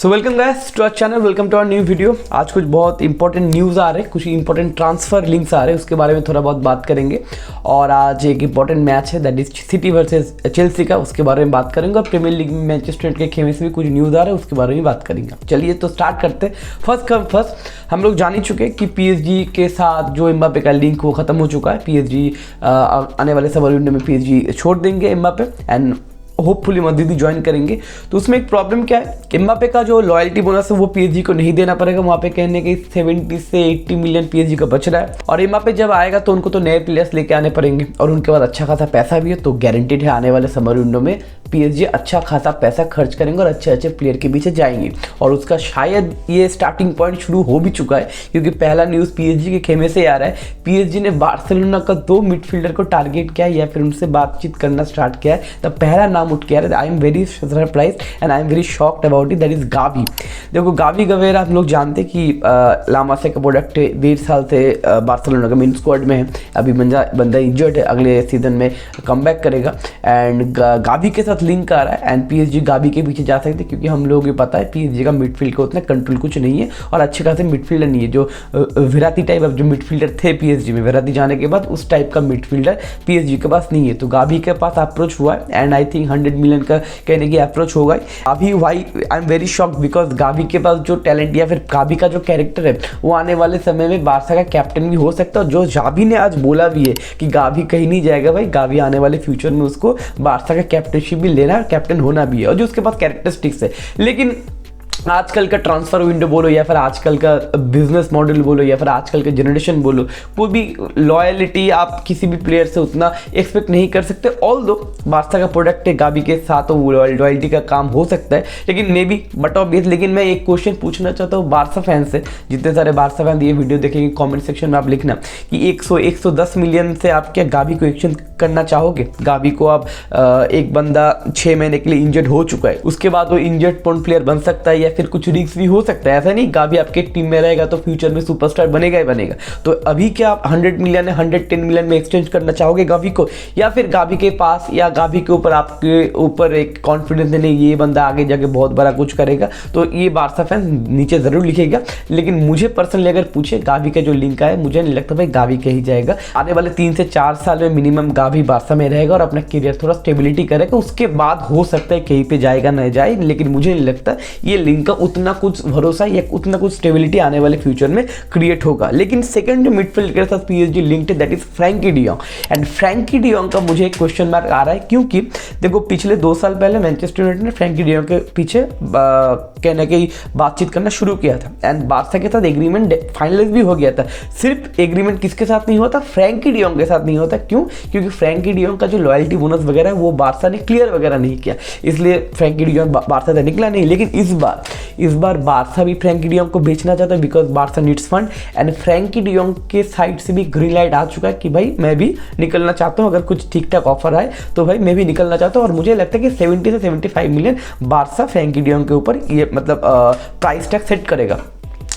So welcome guys to our channel, welcome to our new video. आज कुछ बहुत important news आ रहे हैं, कुछ इंपॉर्टेंट ट्रांसफर लिंक्स आ रहे हैं, उसके बारे में थोड़ा बहुत बात करेंगे। और आज एक इंपॉर्टेंट मैच है, that is city versus Chelsea का, उसके बारे में बात करेंगे। और प्रीमियर लीग में मैनचेस्टर यूनाइटेड के खेमे से भी कुछ न्यूज़ आ रहे हैं, उसके बारे में बात करेंगे। चलिए तो स्टार्ट करते हैं। फर्स्ट हम लोग जान ही चुके कि पीएसजी के साथ जो एम्बापे का लिंक वो खत्म हो चुका है। पीएसजी आने वाले समर विंडो में पीएसजी छोड़ देंगे एम्बापे एंड होपफुली मदद ही ज्वाइन करेंगे। तो उसमें एक प्रॉब्लम क्या है, एम्बापे का जो लॉयल्टी बोनस है वो पीएसजी को नहीं देना पड़ेगा। वहाँ पे कहने के 70 से 80 मिलियन पीएसजी का बच रहा है। और एम्बापे जब आएगा तो उनको तो नए प्लेयर्स लेके आने पड़ेंगे और उनके बाद अच्छा खासा पैसा भी है। तो गारंटीड है आने वाले समर विंडो में पीएसजी अच्छा खासा पैसा खर्च करेंगे और अच्छे अच्छे प्लेयर के पीछे जाएंगे। और उसका शायद ये स्टार्टिंग पॉइंट शुरू हो भी चुका है, क्योंकि पहला न्यूज़ पीएसजी के खेमे से आ रहा है। पीएसजी ने बार्सिलोना का 2 मिडफील्डर को टारगेट किया या फिर उनसे बातचीत करना स्टार्ट किया है। तब पहला नाम उठ के आ रहा है। आई am very surprised and I am very shocked about it, that is Gavi. देखो गावी गवेरा हम लोग जानते कि लामासे का प्रोडक्ट है, 1.5 साल से बार्सिलोना का मेन स्क्वाड में है। अभी बंदा इंजर्ड है, अगले सीजन में कमबैक करेगा। एंड गावी के साथ लिंक आ रहा है एंड पीएसजी गावी के पीछे जा सकते हैं, क्योंकि हम लोग ये पता है पीएसजी का मिडफील्ड का उतना कंट्रोल कुछ नहीं है और अच्छे खासे मिडफील्डर नहीं है। जो विराती टाइप जो मिडफील्डर थे पीएसजी में, विराती जाने के बाद उस टाइप का मिडफील्डर पीएसजी के पास नहीं है। तो गावी के पास अप्रोच हुआ है एंड आई थिंक 100 मिलियन का कहने की अप्रोच होगा। Gavi why I am very shocked because Gavi के पास जो टैलेंट या फिर गावी का जो कैरेक्टर है वो आने वाले समय में बारसा का कैप्टन भी हो सकता है। जो जावी ने आज बोला भी है कि गावी कहीं नहीं जाएगा भाई, गावी आने वाले फ्यूचर में उसको बारसा का कैप्टनशिप भी लेना, कैप्टन होना भी है। और जो उसके पास कैरेक्टरिस्टिक्स है। लेकिन आजकल का ट्रांसफर विंडो बोलो या फिर आजकल का बिजनेस मॉडल बोलो या फिर आजकल का जनरेशन बोलो, कोई भी लॉयलिटी आप किसी भी प्लेयर से उतना एक्सपेक्ट नहीं कर सकते। ऑल्दो बारसा का प्रोडक्ट है, गावी के साथ तो लॉयल्टी का काम हो सकता है, लेकिन मे बी बट ऑब्वियस। लेकिन मैं एक क्वेश्चन पूछना चाहता हूँ बारसा फैन से, जितने सारे बारसा फैन ये वीडियो देखेंगे कॉमेंट सेक्शन में आप लिखना कि 110 मिलियन से आप क्या गावी को एक्सचेंज करना चाहोगे। गावी को आप एक बंदा 6 महीने के लिए इंजर्ड हो चुका है, उसके बाद वो इंजर्ड पोन प्लेयर बन सकता है या फिर कुछ रिस्क भी हो सकता है। ऐसा नहीं गावी आपके टीम में रहेगा तो फ्यूचर में सुपरस्टार बनेगा ही बनेगा। तो अभी क्या आप 100 मिलियन या 110 मिलियन में एक्सचेंज करना चाहोगे गावी को, या फिर गावी के पास या गावी के ऊपर आपके ऊपर एक कॉन्फिडेंस है नहीं ये बंदा आगे जाके बहुत बड़ा कुछ करेगा। तो ये बारसा फैन नीचे जरूर लिखेगा। लेकिन मुझे पर्सनली अगर पूछे गावी का जो लिंक है, मुझे नहीं लगता भाई गावी कहीं जाएगा। आने वाले 3 से 4 साल में मिनिमम गावी बारसा में रहेगा और अपना करियर थोड़ा स्टेबिलिटी करेगा। उसके बाद हो सकता है कहीं पे जाएगा ना जाए, लेकिन मुझे नहीं लगता ये लिंक का उतना कुछ भरोसा या उतना कुछ स्टेबिलिटी आने वाले फ्यूचर में क्रिएट होगा। लेकिन सेकंड जो मिडफील्ड के साथ पीएसजी लिंक्ड है that is Frenkie de Jong. And Frenkie de Jong का मुझे एक क्वेश्चन मार्क आ रहा है, क्योंकि देखो पिछले 2 साल पहले मैनचेस्टर यूनाइटेड ने फ्रैंकी डियोंग के पीछे कहने की बातचीत करना शुरू किया था एंड बारसा के साथ एग्रीमेंट फाइनलाइज भी हो गया था। सिर्फ एग्रीमेंट किसके साथ नहीं होता, फ्रैंकी डियोंग के साथ नहीं होता। क्यों? क्योंकि फ्रैंकी डियोंग का जो लॉयल्टी बोनस वगैरह है वो बारसा ने क्लियर वगैरह नहीं किया, इसलिए फ्रैंकी डियोंग बारसा से निकला नहीं। लेकिन इस बार बारसा भी फ्रैंकी डियोंग को बेचना चाहता है because Barça needs fund and Frenkie de Jong के साइड से भी ग्रीन लाइट आ चुका है कि भाई मैं भी निकलना चाहता हूँ। अगर कुछ ठीक ठाक ऑफर आए तो भाई मैं भी निकलना चाहता हूँ। और मुझे लगता है कि 70 से 75 मिलियन बारसा फ्रैंकी डियोंग के ऊपर ये मतलब प्राइस टैग सेट करेगा।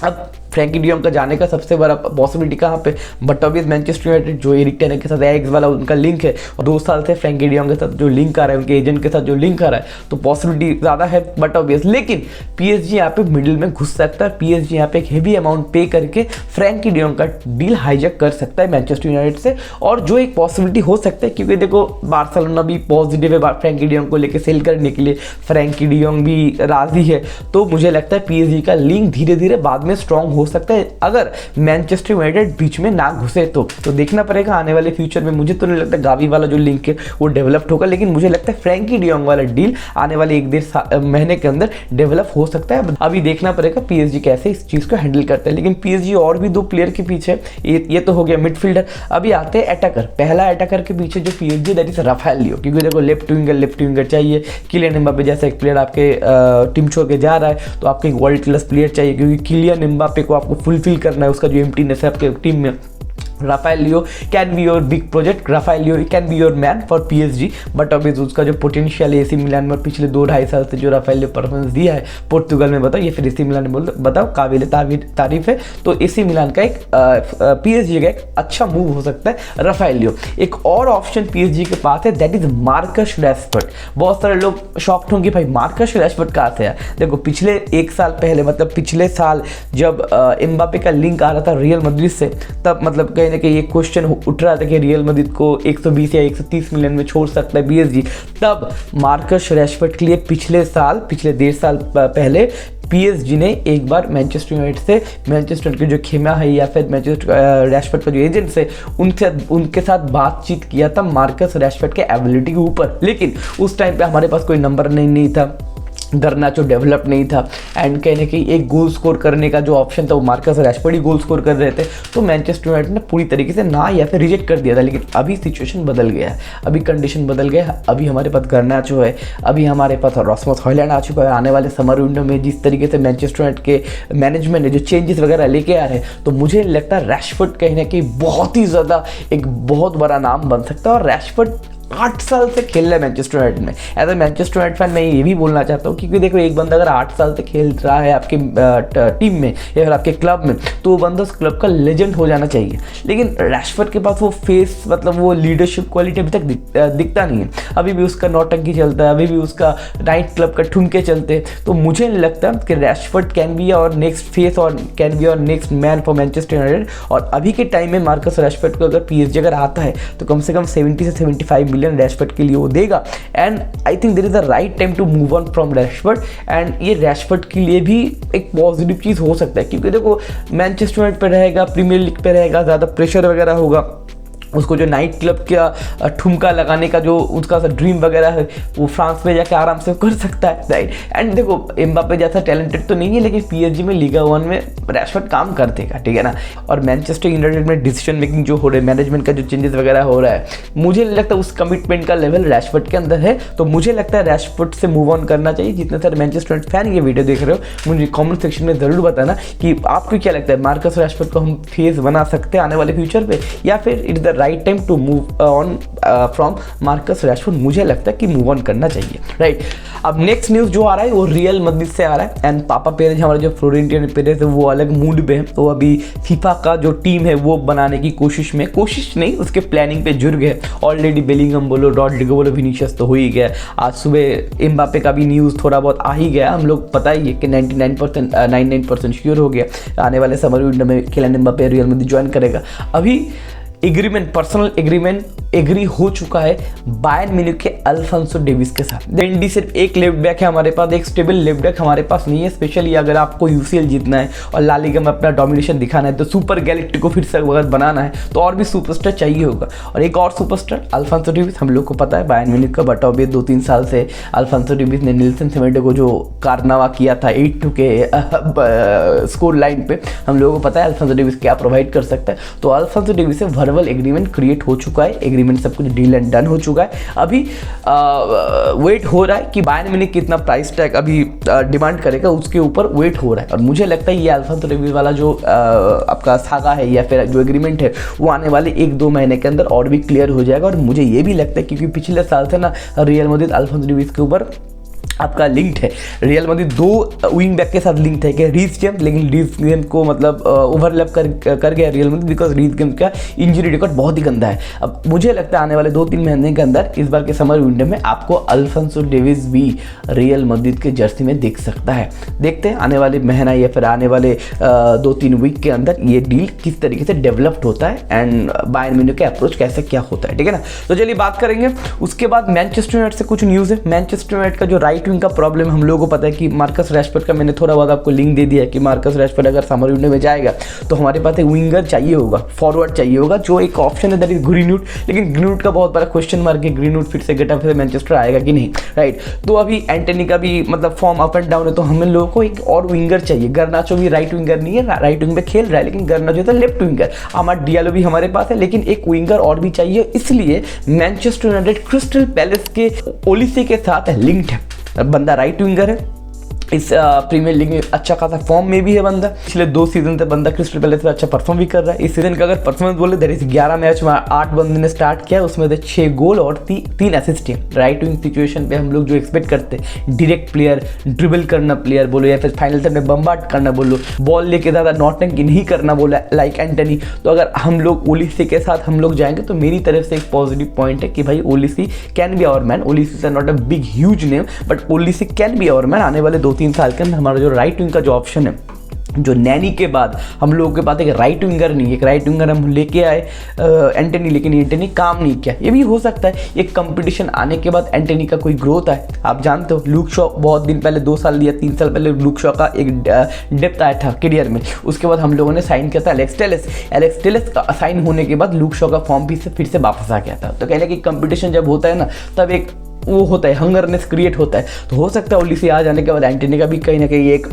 अब फ्रैंकी डियोंग का जाने का सबसे बड़ा पॉसिबिलिटी कहाँ पे, बट ऑब्वियस मैनचेस्टर यूनाइटेड जो एरिक टेन के साथ एआईएक्स वाला उनका लिंक है और 2 साल से फ्रैंकी डियोंग के साथ जो लिंक आ रहा है, उनके एजेंट के साथ जो लिंक आ रहा है, तो पॉसिबिलिटी ज़्यादा है बट ऑब्वियस। लेकिन पीएसजी यहाँ पे मिडिल में घुस सकता है। पीएसजी यहाँ पे एक हेवी अमाउंट पे करके फ्रैंकी डियोंग का डील हाईजैक कर सकता है मैनचेस्टर यूनाइटेड से। और जो एक पॉसिबिलिटी हो सकता है, क्योंकि देखो बार्सिलोना भी पॉजिटिव है फ्रैंकी डियोंग को लेकर सेल करने के लिए, फ्रैंकी डियोंग भी राजी है। तो मुझे लगता है पीएसजी का लिंक धीरे धीरे बाद में स्ट्रॉन्ग हो सकता है अगर मैनचेस्टर यूनाइटेड बीच में ना घुसे तो देखना पड़ेगा आने वाले फ्यूचर में। मुझे तो नहीं लगता गावी वाला जो लिंक है वो डेवलप्ड होगा, लेकिन मुझे लगता है फ्रैंकी डियोंग वाला डील आने वाले 1-1.5 महीने के अंदर डेवलप हो सकता है। अभी देखना पड़ेगा पीएसजी कैसे इस चीज को हैंडल करता है। लेकिन पीएसजी और भी 2 प्लेयर के पीछे, ये तो हो गया मिडफील्डर। अभी आते हैं अटैकर। पहला अटैकर के पीछे जो पीएसजी दैट इज राफेल लियो, क्योंकि देखो लेफ्ट विंगर चाहिए। किलियन एम्बापे जैसा एक प्लेयर आपके टीम छोड़ के जा रहा है तो आपको एक वर्ल्ड क्लास प्लेयर चाहिए, क्योंकि किलियन एम्बापे को आपको फुलफिल करना है, उसका जो एम्प्टीनेस है आपके टीम में Rafael Leao can be your big project, Rafael Leao can be your man for PSG, but अभी उसका जो पोटेंशियल है AC मिलान में पिछले 2-2.5 साल से जो राफेल लियो परफॉर्मेंस दिया है पोर्तुगल में, बताओ, ये फिर AC मिलान में बताओ काबिल तारीफ है। तो AC मिलान का एक PSG का एक अच्छा मूव हो सकता है राफेल लियो। एक और ऑप्शन PSG के पास है, दैट इज मार्कस रैशफोर्ड। बहुत सारे लोग शॉक्ड होंगे भाई मार्कस रैशफोर्ड कहाँ से है। देखो पिछले 1 साल पहले, मतलब पिछले साल जब एम्बापे का लिंक आ रहा था रियल मैड्रिड से, तब मतलब कहीं ना कहीं ये क्वेश्चन उठ रहा था कि रियल मैड्रिड को 120 या 130 मिलियन में छोड़ सकता है PSG। तब मार्कस रैशफोर्ड के लिए पिछले 1.5 साल पहले PSG ने एक बार मैनचेस्टर यूनाइटेड से, मैनचेस्टर के जो खेमा है या फिर मैनचेस्टर रैशफोर्ड का जो एजेंट्स है उनके साथ बातचीत किया था मार्कस रैशफोर्ड के एबिलिटी के ऊपर। लेकिन उस टाइम पे हमारे पास कोई नंबर नहीं था, गर्नाचो डेवलप नहीं था, एंड कहीं ना कहीं एक गोल स्कोर करने का जो ऑप्शन था वो मार्कस रैशफोर्ड ही गोल स्कोर कर रहे थे। तो मैनचेस्टर यूनाइटेड ने पूरी तरीके से ना या फिर रिजेक्ट कर दिया था। लेकिन अभी सिचुएशन बदल गया है, अभी कंडीशन बदल गया है। अभी हमारे पास गर्नाचो है, अभी हमारे पास रास्मस हॉयलैंड आ चुका है। आने वाले समर विंडो में जिस तरीके से मैनचेस्टर यूनाइटेड के मैनेजमेंट ने जो चेंजेस वगैरह लेके आ रहे हैं, तो मुझे लगता है रैशफोर्ड कहीं ना कहीं बहुत ही ज़्यादा एक बहुत बड़ा नाम बन सकता है। और रैशफोर्ड 8 साल से खेल रहा है मैनचेस्टर यूनाइटेड में। As a Manchester United fan मैं ये भी बोलना चाहता हूँ, क्योंकि देखो एक बंदा अगर 8 साल से खेल रहा है आपके टीम में या फिर आपके क्लब में, तो वो बंदा उस क्लब का लेजेंड हो जाना चाहिए। लेकिन रैशफोर्ड के पास वो फेस, मतलब वो लीडरशिप क्वालिटी अभी तक दिखता नहीं है। अभी भी उसका नौटंकी चलता है, अभी भी उसका नाइट क्लब का ठुमके चलते हैं। तो मुझे लगता है कि रैशफोर्ड कैन बी और नेक्स्ट फेस और कैन बी और next man for Manchester United. और अभी के टाइम में मार्कस रैशफोर्ड को अगर PSG अगर आता है तो कम से कम 70 से 75 मिलियन रैशफोर्ड के लिए वो देगा। And I think there is the right time to move on from Rashford. And ये रैशफोर्ड के लिए भी एक पॉजिटिव चीज़ हो सकता है, क्योंकि देखो मैनचेस्टर यूनाइटेड पे रहेगा, प्रीमियर लीग पे रहेगा, ज़्यादा प्रेशर वगैरह होगा, उसको जो नाइट क्लब का ठुमका लगाने का जो उसका ड्रीम वगैरह है वो फ्रांस में जाके आराम से कर सकता है, राइट। एंड देखो एम्बापे जैसा टैलेंटेड तो नहीं है, लेकिन PSG में लीगा 1 में रैशफोर्ड काम कर देगा, ठीक है ना। और मैनचेस्टर यूनाइटेड में डिसीजन मेकिंग जो हो रहा है, मैनेजमेंट का जो चेंजेस वगैरह हो रहा है, मुझे लगता है उस कमिटमेंट का लेवल रैशफोर्ड के अंदर है। तो मुझे लगता है रैशफोर्ड से मूव ऑन करना चाहिए। जितने सारे मैनचेस्टर यूनाइटेड फैन ये वीडियो देख रहे हो, मुझे कॉमेंट सेक्शन में ज़रूर बताना कि आपको क्या लगता है, मार्कस रैशफोर्ड को हम फेस बना सकते हैं आने वाले फ्यूचर पे, या फिर it is the right time to move on from Marcus Rashford. मुझे लगता है कि मूव ऑन करना चाहिए, राइट। अब नेक्स्ट न्यूज़ जो आ रहा है वो रियल मैड्रिड से आ रहा है। एंड पापा पेरेज, हमारे जो फ्लोरेंटिनो पेरेज है, वो अलग मूड पे है। तो अभी फीफा का जो टीम है वो बनाने की कोशिश नहीं, उसके प्लानिंग पे जुड़ गए। ऑलरेडी बेलिंगम बोलो, रॉड्रिगो बोलो, विनीशियस तो हो ही गया। आज सुबह एम्बापे का भी न्यूज़ थोड़ा बहुत आ ही गया। हम लोग पता ही है कि 99% श्योर हो गया आने वाले समर विंडो में Kylian Mbappe Real Madrid join करेगा। अभी एग्रीमेंट, पर्सनल एग्रीमेंट एग्री हो चुका है बायर्न म्यूनिख के अल्फोंसो डेविस के साथ। बेंडी सिर्फ एक लेफ्ट बैक है हमारे पास, एक स्टेबल लेफ्ट बैक हमारे पास नहीं है। स्पेशली अगर आपको UCL जीतना है और ला लीगा में अपना डोमिनेशन दिखाना है, तो सुपर गैलेक्टिक को फिर से अगर बनाना है तो और भी सुपरस्टार चाहिए होगा। और एक और सुपरस्टार अल्फोंसो डेविस, हम लोग को पता है बायर्न म्यूनिख का बटा अभी 2-3 साल से अल्फोंसो डेविस ने नेल्सन सेमेडो को जो कारनामा किया था 8-2 के स्कोर लाइन पे, हम लोगों को पता है अल्फोंसो डेविस क्या प्रोवाइड कर सकता है। तो अल्फोंसो डेविस से वर्बल एग्रीमेंट क्रिएट हो चुका है, एग्रीमेंट सब कुछ डील एंड डन हो चुका है। अभी वेट हो रहा है कि बायर्न म्यूनिख कितना प्राइस टैग अभी डिमांड करेगा, उसके ऊपर वेट हो रहा है। और मुझे लगता है ये अल्फोंसो डेविस वाला जो आपका सागा है या फिर जो एग्रीमेंट है वो आने वाले 1-2 महीने के अंदर और भी क्लियर हो जाएगा। और मुझे ये भी लगता है क्योंकि पिछले साल से ना रियल मैड्रिड अल्फोंसो डेविस के ऊपर आपका लिंक्ड है। रियल मैड्रिड 2 विंग बैक के साथ लिंक है कि रीस जेम्स, लेकिन रीस जेम्स को मतलब ओवरलैप कर गया Real Madrid, because Reece James का इंजरी रिकॉर्ड बहुत ही गंदा है। अब मुझे लगता है आने वाले 2-3 महीने के अंदर इस बार के समर विंडो में आपको अल्फोंसो डेविस भी रियल मैड्रिड के जर्सी में दिख सकता है। देखते हैं आने वाले महीना या फिर आने वाले 2-3 वीक के अंदर ये डील किस तरीके से डेवलप्ड होता है एंड बायर्न म्यूनिख का अप्रोच कैसे क्या होता है, ठीक है ना। तो चलिए बात करेंगे। उसके बाद मैनचेस्टर यूनाइटेड से कुछ न्यूज़ है। मैनचेस्टर यूनाइटेड का जो राइट विंग का प्रॉब्लम हम लोगों को पता है कि मार्कस रैशफोर्ड का मैंने थोड़ा बहुत आपको लिंक दे दिया है कि मार्कस रैशफोर्ड अगर समर विंडो में जाएगा तो हमारे पास एक विंगर चाहिए होगा, फॉरवर्ड चाहिए होगा, जो एक ऑप्शन है दैट इज ग्रीनवुड। लेकिन ग्रीनवुड का बहुत बड़ा क्वेश्चन मार्क है, ग्रीनवुड फिर से गेटअप से मैनचेस्टर आएगा कि नहीं, राइट। तो अभी एंटनी का भी मतलब फॉर्म अप एंड डाउन है, तो हमें लोगों को एक और विंगर चाहिए। गर्नाचो भी राइट विंगर नहीं है, राइट विंग पे खेल रहा है, लेकिन गर्नाचो तो लेफ्ट विंगर। अमाद डियालो भी हमारे पास है, लेकिन एक विंगर और भी चाहिए। इसलिए मैनचेस्टर यूनाइटेड क्रिस्टल पैलेस के ओलिसे के साथ लिंक्ड है। बंदा राइट विंगर है, इस प्रीमियर लीग में अच्छा खासा फॉर्म में भी है बंदा। पिछले 2 सीजन से बंदा क्रिस्टल पैलेस पे अच्छा परफॉर्म भी कर रहा है। इस सीजन का अगर परफॉर्मेंस बोले दैट इज 11 मैच में 8 बंदे ने स्टार्ट किया, उसमें से 6 गोल और 3 असिस्ट है। राइट विंग सिचुएशन पे हम लोग जो एक्सपेक्ट करते हैं, डायरेक्ट प्लेयर, ड्रिबल करना प्लेयर बोलो या फिर फाइनल तक में बम्बार्ड करना बोलो, बॉल लेके ज़्यादा नॉटंकी नहीं करना बोला लाइक एंटनी, तो अगर हम लोग ओलिसी के साथ हम लोग जाएंगे तो मेरी तरफ से एक पॉजिटिव पॉइंट है कि भाई Olise can be our man. Olise is not a big huge name but Olise can be our man. आने वाले 2-3 साल के अंदर हमारा जो राइट विंग का जो ऑप्शन है, जो नैनी के बाद हम लोगों के पास एक राइट विंगर नहीं है, एक राइट विंगर हम लेके आए एंटनी, लेकिन एंटनी काम नहीं किया। ये भी हो सकता है एक कंपटीशन आने के बाद एंटनी का कोई ग्रोथ आए। आप जानते हो लूक शॉ बहुत दिन पहले 2 साल या 3 साल पहले लूक शॉ का एक डेप्थ आया था करियर में, उसके बाद हम लोगों ने साइन किया था एलेक्स टेलेस। एलेक्स टेलेस का साइन होने के बाद लूक शॉ का फॉर्म भी फिर से वापस आ गया था। तो कहने की कंपटीशन जब होता है ना, तब एक वो होता है, हंगरनेस क्रिएट होता है। तो हो सकता है ओलिसी आ जाने के बाद एंटनी का भी कहीं ना कहीं एक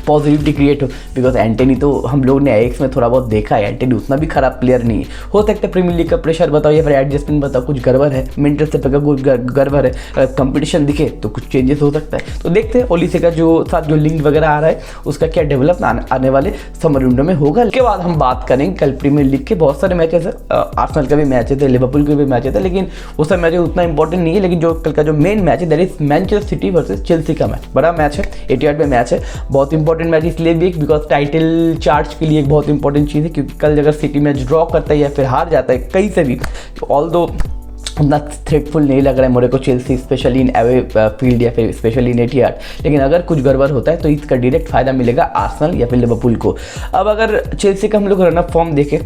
पॉजिटिविटी क्रिएट हो, बिकॉज एंटनी तो हम लोग ने एएक्स में थोड़ा बहुत देखा है, एंटनी उतना भी खराब प्लेयर नहीं है। हो सकता है प्रीमियर लीग का प्रेशर बताओ या फिर एडजस्टमेंट बताओ, कुछ गड़बड़ है, मेंटल से पे कुछ गड़बड़ है, अगर कंपटीशन दिखे तो कुछ चेंजेस हो सकता है। तो देखते हैं ओलिसी का जो साथ जो लिंक वगैरह आ रहा है उसका क्या डेवलप आने वाले समर विंडो में होगा। इसके बाद हम बात करेंगे कल प्रीमियर लीग के बहुत सारे मैचेस है, आर्सेनल का भी मैच थे, लिवरपूल के भी मैच थे, लेकिन वो सब मैच उतना इंपॉर्टेंट नहीं है। लेकिन जो कल का जो मेन मैच है that is Manchester city versus Chelsea का मैच, बड़ा मैच है, एटिहाद में मैच है। बहुत इंपॉर्टेंट मैच इसलिए भी बिकॉज टाइटल चार्ज के लिए एक बहुत इंपॉर्टेंट चीज़ है, क्योंकि कल अगर सिटी मैच ड्रॉ करता है या फिर हार जाता है कहीं से भी, तो ऑल दो उतना थ्रेटफुल नहीं लग रहा है मेरे को Chelsea, specially in away field या फिर स्पेशली इन एटिहाद। लेकिन अगर कुछ गड़बड़ होता है तो इसका डायरेक्ट फायदा मिलेगा आर्सेनल या फिर लिवरपूल को। अब अगर चेल्सी का हम लोग रन अप फॉर्म देखें,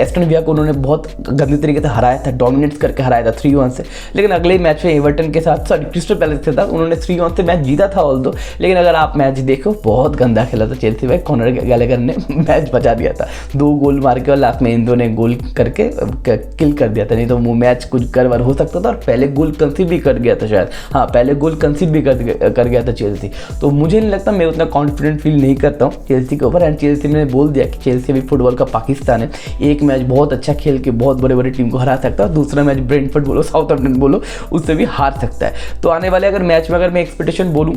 एस्टन विला को उन्होंने बहुत गंदी तरीके से हराया था, डोमिनेट करके हराया था 3-1 से। लेकिन अगले मैच में एवर्टन के साथ, सॉरी क्रिस्टल पैलेस के साथ उन्होंने 3-1 से मैच जीता था ऑल दो। लेकिन अगर आप मैच देखो बहुत गंदा खेला था चेल्सी भाई, कॉनर गैलेगर ने मैच बचा दिया था, 2 गोल मार के और लास्ट में इंदो ने गोल करके किल कर दिया था, नहीं तो वो मैच कुछ गड़बड़ हो सकता था। और पहले गोल कंसीड भी कर गया था शायद, हाँ पहले गोल कंसीड भी कर गया था चेल्सी। तो मुझे नहीं लगता, मैं उतना कॉन्फिडेंट फील नहीं करता हूँ चेल्सी के ऊपर। एंड चेल्सी ने बोल दिया कि चेल्सी भी फुटबॉल का पाकिस्तान है, एक मैच बहुत अच्छा खेल के बहुत बड़े बड़े टीम को हरा सकता है, दूसरा मैच ब्रेंटफोर्ड बोलो, साउथहैम्पटन बोलो, उससे भी हार सकता है। तो आने वाले अगर मैच में अगर मैं एक्सपेक्टेशन बोलूँ,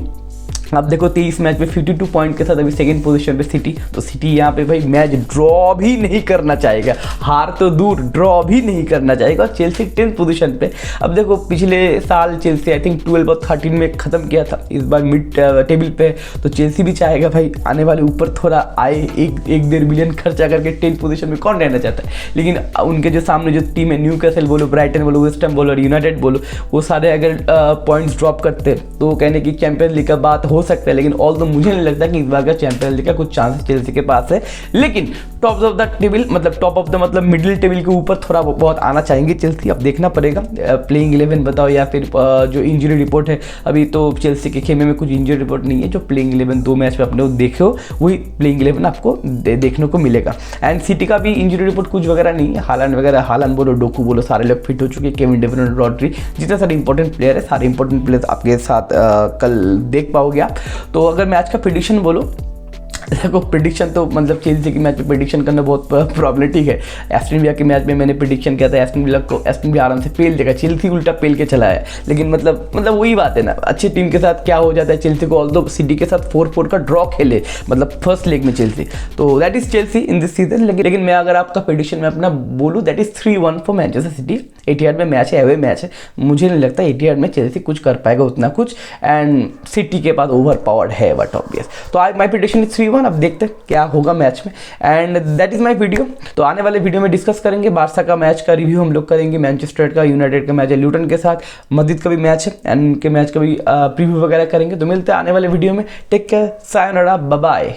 आप देखो 23 मैच में 52 पॉइंट के साथ अभी सेकंड पोजीशन पे सिटी। तो सिटी यहाँ पे भाई मैच ड्रॉ भी नहीं करना चाहेगा, हार तो दूर ड्रॉ भी नहीं करना चाहेगा। और चेल्सी 10th पोजीशन पे। अब देखो पिछले साल चेल्सी आई थिंक 12 और 13 में ख़त्म किया था, इस बार मिड टेबल पे। तो चेल्सी भी चाहेगा भाई आने वाले ऊपर थोड़ा आए, 1-1.5 बिलियन खर्चा करके 10th पोजीशन में कौन रहना चाहता है। लेकिन उनके जो सामने जो टीम है, न्यूकासल बोलो, ब्राइटन बोलो, वेस्ट हैम बोलो और यूनाइटेड बोलो, वो सारे अगर पॉइंट्स ड्रॉप करते तो कहने की चैंपियंस लीग का बात हो सकता है। लेकिन ऑल तो मुझे नहीं लगता कि इस बार का चैंपियंस लीग का कुछ चांसेस चेल्सी के पास है। लेकिन टॉप ऑफ द टेबल मतलब मिडिल टेबल के ऊपर थोड़ा बहुत आना चाहेंगे चेल्सी। अब देखना पड़ेगा प्लेइंग 11 बताओ या फिर जो इंजरी रिपोर्ट है, अभी तो चेल्सी के खेमे में कुछ इंजरी रिपोर्ट नहीं है। जो प्लेइंग 11 2 मैच में अपने देखो वही प्लेइंग 11 आपको देखने को मिलेगा। एंड सिटी का भी इंजरी रिपोर्ट कुछ वगैरह नहीं है, हालांड बोलो, डोकू बोलो, सारे लोग फिट हो चुके हैं, केविन डी ब्रुयने, रॉड्री, जितने सारे इंपॉर्टेंट प्लेयर है, सारे इंपॉर्टेंट प्लेयर आपके साथ कल देख पाओगे आप। तो अगर मैच का प्रेडिक्शन बोलो, देखो प्रेडिक्शन तो मतलब चेल्सी के मैच में प्रेडिक्शन करना बहुत प्रॉब्लमेटिक है। एस्टन विला के मैच में मैंने प्रेडिक्शन किया था, एस्टन विला आराम से पेल देगा, चेल्सी उल्टा पेल के चला है। लेकिन मतलब वही बात है ना, अच्छी टीम के साथ क्या हो जाता है चेल्सी को, ऑल्दो सिटी के साथ 4-4 का ड्रॉ खेले मतलब फर्स्ट लेग में चेल्सी, तो that is Chelsea in this season. लेकिन मैं अगर आपका प्रेडिक्शन में अपना बोलूँ that is 3-1 for Manchester City. Etihad में मैच है, अवे मैच है, मुझे नहीं लगता एटिहाद में चेल्सी कुछ कर पाएगा उतना कुछ। एंड सिटी के पास ओवर पावर्ड है बट ऑब्वियस। तो आज माई प्रेडिक्शन इज 3-1। अब देखते हैं क्या होगा मैच में। And that is my video. तो आने वाले वीडियो में डिस्कस करेंगे बार्सा का मैच का रिव्यू हम लोग करेंगे, मैनचेस्टर का, यूनाइटेड का मैच है ल्यूटन के साथ, मस्जिद का भी मैच है एंड उनके मैच का भी प्रीव्यू वगैरह करेंगे। तो मिलते हैं आने वाले वीडियो में। Take care, sayonara, bye bye.